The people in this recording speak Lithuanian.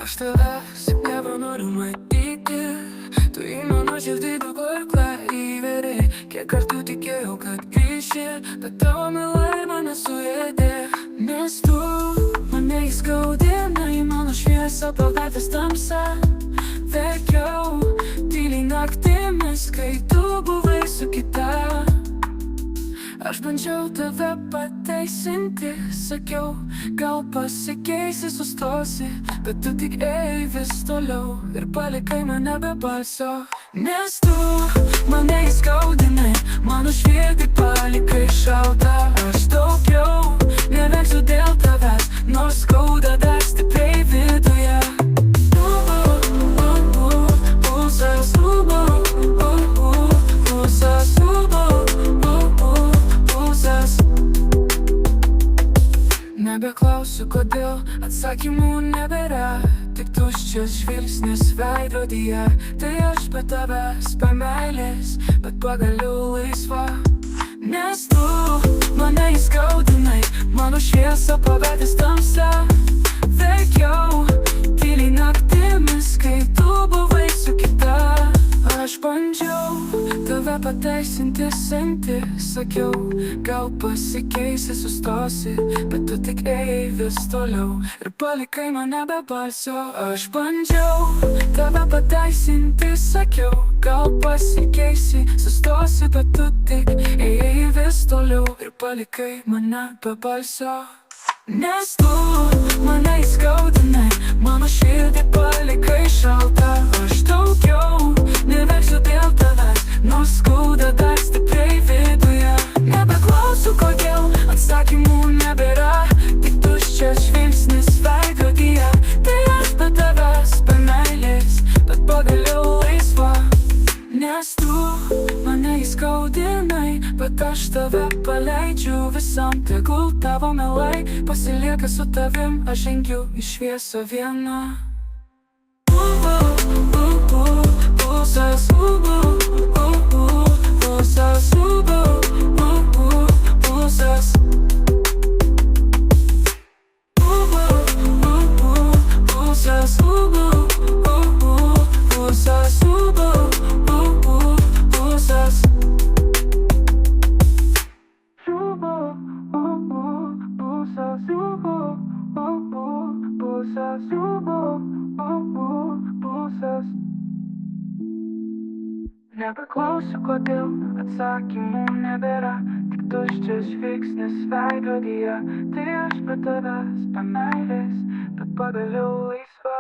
Aš tavęs nebenoriu matyti. Tu į mano širdį dabar įveri. Kiek kartų tikėjau, kad grįši, bet tavo melai mane suėdė. Nes tu mane įskaudinai, mano šviesą pavertęs tamsa. Verkiau tyliai naktimis, kai tu buvai su kita. Aš bandžiau tave pateisinti, sakiau, gal pasikeisi, sustosi, bet tu tik ėjai vis toliau ir palikai mane be balso. Nes tu mane įskaudinai, mano širdį palikai šaltą. Aš daugiau neverksiu dėl tavęs, nors skauda dar stipriai viduje. Pulsas, pulsas, nebeklausiu kodėl, atsakymų nebėra, tik tuščias žvilgsnis veidrodyje. Tai aš be tavęs, be meilės, bet pagaliau laisva. Nes tu mane įskaudinai, mano šviesą pavertęs tamsa. Verkiau tyliai naktimis, kai tu buvai su kita. Aš bandžiau tave pateisinti, senti, sakiau, gal pasikeisi, sustosi, bet tu tik ėjai vis toliau ir palikai mane be balso. Aš bandžiau tave pateisinti, sakiau, gal pasikeisi, sustosi, bet tu tik ėjai vis toliau ir palikai mane be balso. Nes tu mane įskaudinai, mano širdį palikai šaltą. Aš daugiau neverksiu dėl tavęs, nors skauda dar stipriai viduje. Nebeklausiu kodėl, atsakymų nebėra, tik tuščias žvilgsnis veidrodyje. Tai aš be tavęs, be meilės, bet pagaliau laisva. Nes tu mane įskaudinai, bet aš tave paleidžiu visam. Tegul tavo melai pasilieka su tavim, aš žengiu į šviesą viena. Pulsas, pulsas, pulsas. Pulsas, pulsas, pulsas. Nebeklausiu kodėl, atsakymų nebėra, tik tuščias žvilgsnis veidrodyje. Tai aš be tavęs, be meilės, bet pagaliau laisva.